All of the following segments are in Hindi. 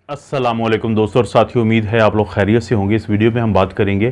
अस्सलामुअलैकुम दोस्तों और साथियों, उम्मीद है आप लोग खैरियत से होंगे। इस वीडियो में हम बात करेंगे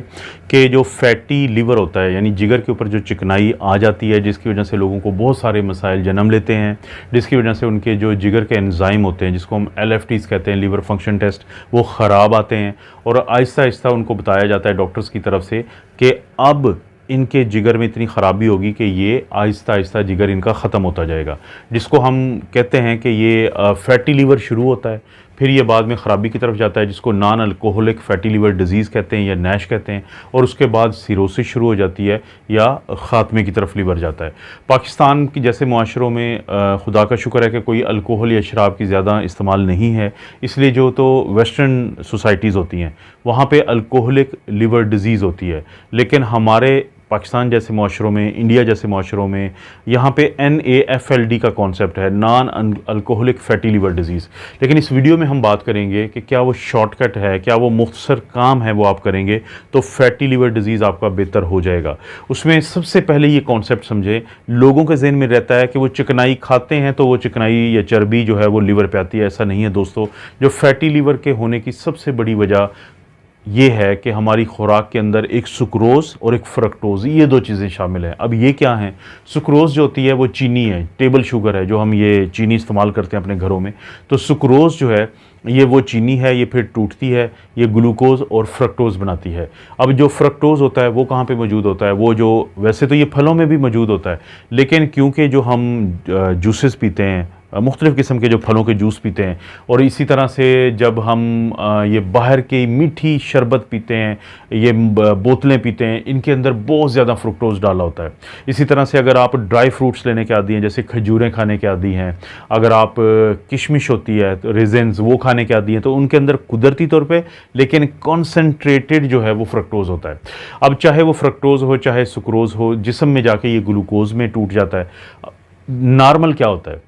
कि जो फैटी लीवर होता है यानी जिगर के ऊपर जो चिकनाई आ जाती है, जिसकी वजह से लोगों को बहुत सारे मसाइल जन्म लेते हैं, जिसकी वजह से उनके जो जिगर के एंजाइम होते हैं जिसको हम LFTs कहते हैं, लीवर फंक्शन टेस्ट, वो ख़राब आते हैं। और आहिस्ता आहिस्ता उनको बताया जाता है डॉक्टर्स की तरफ से कि अब इनके जिगर में इतनी ख़राबी होगी कि ये आहिस्ता आहिस्ता जिगर इनका ख़त्म होता जाएगा, जिसको हम कहते हैं कि ये फैटी लीवर शुरू होता है, फिर ये बाद में ख़राबी की तरफ जाता है, जिसको non alcoholic fatty liver disease कहते हैं या नैश कहते हैं। और उसके बाद सिरोसिस शुरू हो जाती है या ख़ात्मे की तरफ लीवर जाता है। पाकिस्तान की जैसे मुआशरों में खुदा का शुक्र है कि कोई अल्कोहल या शराब की ज़्यादा इस्तेमाल नहीं है, इसलिए जो तो वेस्टर्न सोसाइटीज़ होती हैं वहाँ पे अल्कोहलिक लीवर डिजीज़ होती है। लेकिन हमारे पाकिस्तान जैसे माशरों में, इंडिया जैसे माशरों में, यहाँ पे NAFLD का कॉन्सेप्ट है, non alcoholic fatty liver disease. लेकिन इस वीडियो में हम बात करेंगे कि क्या वो शॉर्टकट है, क्या वो मुख्तसर काम है, वो आप करेंगे तो फैटी लीवर डिजीज़ आपका बेहतर हो जाएगा। उसमें सबसे पहले ये कॉन्सेप्ट समझें। लोगों के जहन में रहता है कि वो चिकनाई खाते हैं तो वो चिकनाई या चर्बी जो है वो लीवर पे आती है। ऐसा नहीं है दोस्तों। जो फैटी लीवर के होने की सबसे बड़ी वजह ये है कि हमारी खुराक के अंदर एक सुक्रोज़ और एक फ्रक्टोज़, ये दो चीज़ें शामिल हैं। अब ये क्या हैं? सुक्रोज़ जो होती है वो चीनी है, टेबल शुगर है, जो हम ये चीनी इस्तेमाल करते हैं अपने घरों में। तो सुक्रोज़ जो है ये वो चीनी है, ये फिर टूटती है, ये ग्लूकोज़ और फ्रक्टोज़ बनाती है। अब जो फ्रक्टोज़ होता है वो कहाँ पे मौजूद होता है? वो जो वैसे तो ये फलों में भी मौजूद होता है, लेकिन क्योंकि जो हम जूसेस पीते हैं, मुख्तलिफ़ किस्म के जो फलों के जूस पीते हैं, और इसी तरह से जब हम ये बाहर की मीठी शरबत पीते हैं, ये बोतलें पीते हैं, इनके अंदर बहुत ज़्यादा फ्रुक्टोज़ डाला होता है। इसी तरह से अगर आप ड्राई फ्रूट्स लेने के आदी हैं, जैसे खजूरें खाने के आदी हैं, अगर आप किशमिश होती है तो रेजेंस वो खाने के आदी हैं, तो उनके अंदर कुदरती तौर पे लेकिन कॉन्सेंट्रेटेड जो है वो फ्रक्टोज़ होता है। अब चाहे वो फ्रक्टोज़ हो चाहे सुक्रोज़ हो, जिस्म में जाके ये ग्लूकोज़ में टूट जाता है। नॉर्मल क्या होता है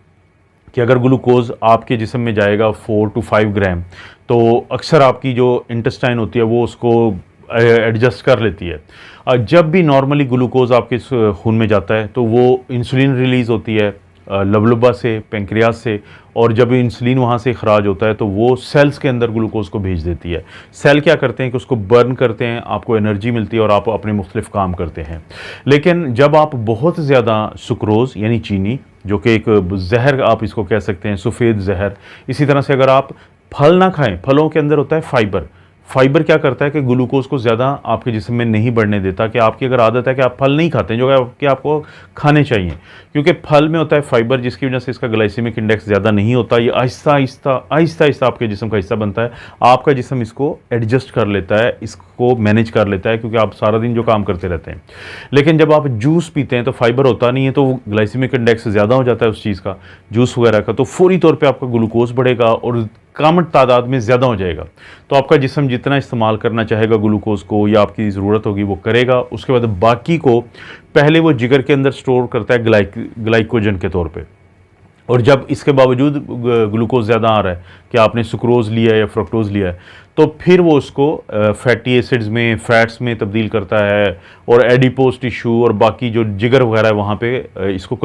कि अगर ग्लूकोज़ आपके जिस्म में जाएगा 4 to 5 ग्राम, तो अक्सर आपकी जो इंटेस्टाइन होती है वो उसको एडजस्ट कर लेती है। जब भी नॉर्मली ग्लूकोज़ आपके खून में जाता है तो वो इंसुलिन रिलीज़ होती है लबलबा से, पेंक्रियाज से, और जब इंसुलिन वहाँ से खराज होता है तो वो सेल्स के अंदर ग्लूकोज़ को भेज देती है। सेल क्या करते हैं कि उसको बर्न करते हैं, आपको एनर्जी मिलती है और आप अपने मुख्तलिफ काम करते हैं। लेकिन जब आप बहुत ज़्यादा सुक्रोज़ यानी चीनी, जो कि एक जहर आप इसको कह सकते हैं, सफ़ेद जहर, इसी तरह से अगर आप फल ना खाएं, फलों के अंदर होता है फाइबर। फाइबर क्या करता है कि ग्लूकोज़ को ज़्यादा आपके जिस्म में नहीं बढ़ने देता। कि आपकी अगर आदत है कि आप फल नहीं खाते हैं, जो कि आपको खाने चाहिए, क्योंकि फल में होता है फाइबर, जिसकी वजह से इसका ग्लाइसेमिक इंडेक्स ज़्यादा नहीं होता। ये आहिस्ता आहिस्ता आपके जिस्म का हिस्सा बनता है। आपका जिस्म इसको एडजस्ट कर लेता है, इसको मैनेज कर लेता है, क्योंकि आप सारा दिन जो काम करते रहते हैं। लेकिन जब आप जूस पीते हैं तो फाइबर होता नहीं है, तो ग्लाइसेमिक इंडेक्स ज़्यादा हो जाता है उस चीज़ का, जूस वगैरह का, तो फौरी तौर पर आपका ग्लूकोज़ बढ़ेगा और कम तादाद में ज़्यादा हो जाएगा। तो आपका जिस्म जितना इस्तेमाल करना चाहेगा ग्लूकोज़ को या आपकी ज़रूरत होगी वो करेगा। उसके बाद बाकी को पहले वो जिगर के अंदर स्टोर करता है ग्लाइकोजन के तौर पे। और जब इसके बावजूद ग्लूकोज ज़्यादा आ रहा है कि आपने सुक्रोज़ लिया है या फ्रक्टोज़ लिया है, तो फिर वो उसको फैटी एसिड्स में, फ़ैट्स में तब्दील करता है और एडिपोज टिश्यू और बाकी जो जिगर वगैरह है वहाँ पे इसको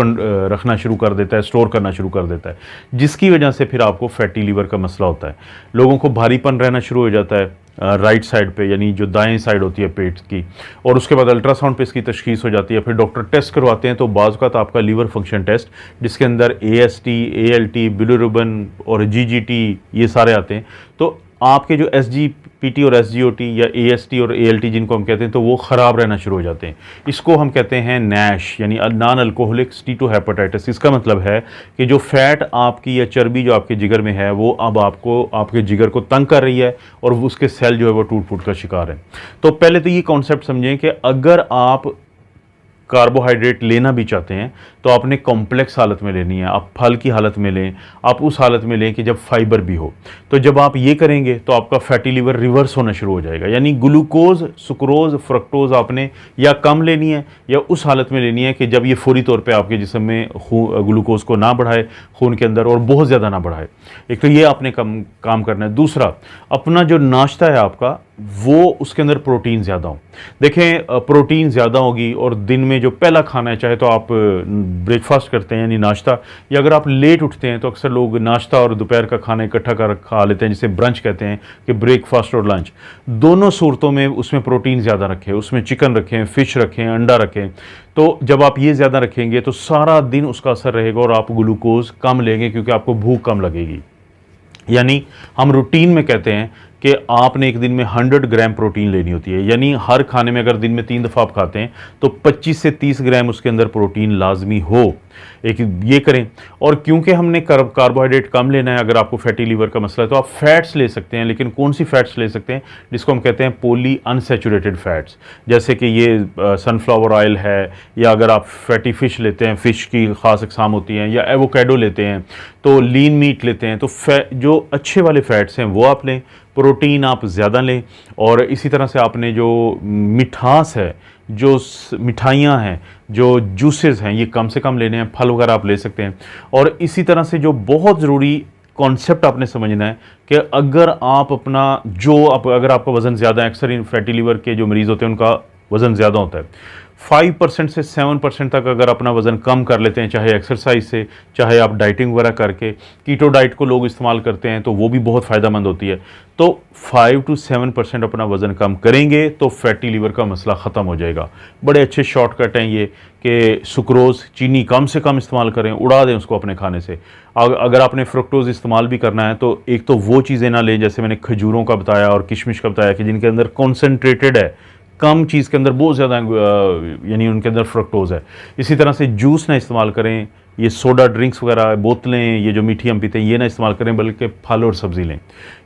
रखना शुरू कर देता है, स्टोर करना शुरू कर देता है, जिसकी वजह से फिर आपको फैटी लीवर का मसला होता है। लोगों को भारीपन रहना शुरू हो जाता है राइट साइड पे, यानी जो दाएं साइड होती है पेट की, और उसके बाद अल्ट्रासाउंड पे इसकी तशखीस हो जाती है। फिर डॉक्टर टेस्ट करवाते हैं तो बाज़ का तो आपका लीवर फंक्शन टेस्ट, जिसके अंदर AST, ALT, बिलिरुबिन और GGT ये सारे आते हैं, तो आपके जो SGPT और SGOT या AST और ALT जिनको हम कहते हैं, तो वो ख़राब रहना शुरू हो जाते हैं। इसको हम कहते हैं नैश यानी नॉन अल्कोहलिक स्टीटोहेपेटाइटिस। इसका मतलब है कि जो फ़ैट आपकी या चर्बी जो आपके जिगर में है वो अब आपको आपके जिगर को तंग कर रही है और उसके सेल जो है वो टूट फूट का शिकार है। तो पहले तो ये कॉन्सेप्ट समझें कि अगर आप कार्बोहाइड्रेट लेना भी चाहते हैं तो आपने कॉम्प्लेक्स हालत में लेनी है। आप फल की हालत में लें, आप उस हालत में लें कि जब फाइबर भी हो। तो जब आप ये करेंगे तो आपका फैटी लीवर रिवर्स होना शुरू हो जाएगा। यानी ग्लूकोज, सुक्रोज, फ्रक्टोज आपने या कम लेनी है या उस हालत में लेनी है कि जब ये फौरी तौर पे आपके जिस्म में ग्लूकोज को ना बढ़ाए खून के अंदर और बहुत ज़्यादा ना बढ़ाए। एक तो ये आपने काम करना है। दूसरा, अपना जो नाश्ता है आपका वो उसके अंदर प्रोटीन ज़्यादा हो। देखें, प्रोटीन ज़्यादा होगी और दिन में में जो पहला खाना है, चाहे तो आप ब्रेकफास्ट करते हैं यानी नाश्ता, या अगर आप लेट उठते हैं तो अक्सर लोग नाश्ता और दोपहर का खाना इकट्ठा कर खा लेते हैं, जिसे ब्रंच कहते हैं कि ब्रेकफास्ट और लंच। दोनों सूरतों में उसमें प्रोटीन ज़्यादा रखें, उसमें चिकन रखें, फ़िश रखें, अंडा रखें। तो जब आप ये ज़्यादा रखेंगे तो सारा दिन उसका असर रहेगा और आप ग्लूकोज कम लेंगे क्योंकि आपको भूख कम लगेगी। यानी हम रूटीन में कहते हैं कि आपने एक दिन में 100 ग्राम प्रोटीन लेनी होती है, यानी हर खाने में अगर दिन में 3 दफ़ा आप खाते हैं तो 25 से 30 ग्राम उसके अंदर प्रोटीन लाजमी हो, एक ये करें। और क्योंकि हमने कार्बोहाइड्रेट कम लेना है, अगर आपको फैटी लीवर का मसला है तो आप फैट्स ले सकते हैं, लेकिन कौन सी फैट्स ले सकते हैं, जिसको हम कहते हैं पॉली अनसैचुरेटेड फैट्स, जैसे कि ये सनफ्लावर ऑयल है, या अगर आप फैटी फ़िश लेते हैं, फ़िश की ख़ास अक़साम होती हैं, या एवोकाडो लेते हैं, तो लीन मीट लेते हैं, तो जो अच्छे वाले फैट्स हैं वो आप लें, प्रोटीन आप ज़्यादा लें। और इसी तरह से आपने जो मिठास है, जो मिठाइयाँ हैं, जो जूसेस हैं, ये कम से कम लेने हैं, फल वगैरह आप ले सकते हैं। और इसी तरह से जो बहुत ज़रूरी कॉन्सेप्ट आपने समझना है कि अगर आप अगर आपका वज़न ज़्यादा है, अक्सर इन फैटी लीवर के जो मरीज़ होते हैं उनका वज़न ज़्यादा होता है, 5% से 7% तक अगर अपना वज़न कम कर लेते हैं, चाहे एक्सरसाइज से, चाहे आप डाइटिंग वगैरह करके, कीटो डाइट को लोग इस्तेमाल करते हैं तो वो भी बहुत फ़ायदेमंद होती है। तो 5 to 7% अपना वज़न कम करेंगे तो फैटी लीवर का मसला ख़त्म हो जाएगा। बड़े अच्छे शॉर्टकट हैं ये कि सुक्रोज़, चीनी कम से कम इस्तेमाल करें, उड़ा दें उसको अपने खाने से। अगर आपने फ्रुक्टोज़ इस्तेमाल भी करना है तो एक तो वो चीज़ें ना लें, जैसे मैंने खजूरों का बताया और किशमिश का बताया कि जिनके अंदर कॉन्सनट्रेटेड है, कम चीज़ के अंदर बहुत ज़्यादा यानी उनके अंदर फ्रक्टोज़ है। इसी तरह से जूस ना इस्तेमाल करें, ये सोडा ड्रिंक्स वगैरह, बोतलें, ये जो मीठी हम पीते हैं, ये ना इस्तेमाल करें, बल्कि फल और सब्ज़ी लें,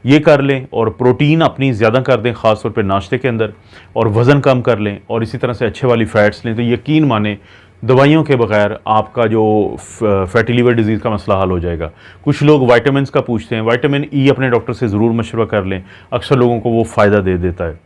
ये कर लें। और प्रोटीन अपनी ज़्यादा कर दें, ख़ास तौर पे नाश्ते के अंदर, और वज़न कम कर लें, और इसी तरह से अच्छे वाली फ़ैट्स लें। तो यकीन माने दवाइयों के बगैर आपका जो फैटी लीवर डिजीज़ का मसला हल हो जाएगा। कुछ लोग विटामिन्स का पूछते हैं, विटामिन ई अपने डॉक्टर से ज़रूर मशवरा कर लें, अक्सर लोगों को वो फ़ायदा दे देता है,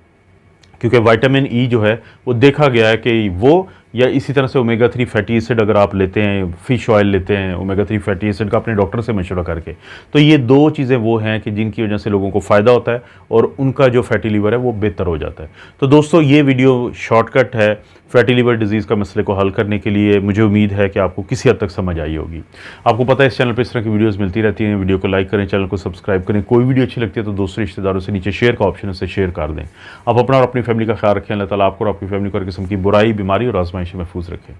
क्योंकि विटामिन ई जो है वो देखा गया है कि वो, या इसी तरह से ओमेगा 3 फैटी एसिड अगर आप लेते हैं, फ़िश ऑयल लेते हैं ओमेगा 3 फैटी एसिड का अपने डॉक्टर से मशवरा करके, तो ये 2 चीज़ें वो हैं कि जिनकी वजह से लोगों को फ़ायदा होता है और उनका जो फैटी लीवर है वो बेहतर हो जाता है। तो दोस्तों, ये वीडियो शॉर्टकट है फैटी लीवर डिजीज़ का मसले को हल करने के लिए। मुझे उम्मीद है कि आपको किसी हद तक समझ आई होगी। आपको पता है इस चैनल पर इस तरह की वीडियोज़ मिलती रहती हैं। वीडियो को लाइक करें, चैनल को सब्सक्राइब करें। कोई वीडियो अच्छी लगती है तो दोस्तों रिश्तेदारों से नीचे शेयर का ऑप्शन है, उसे शेयर कर दें। आप अपना और अपनी फैमिली का ख्याल रखें। अल्लाह ताला आपको और आपकी फैमिली को हर किस्म की बुराई, बीमारी और आजमाइश से महफूज रखें।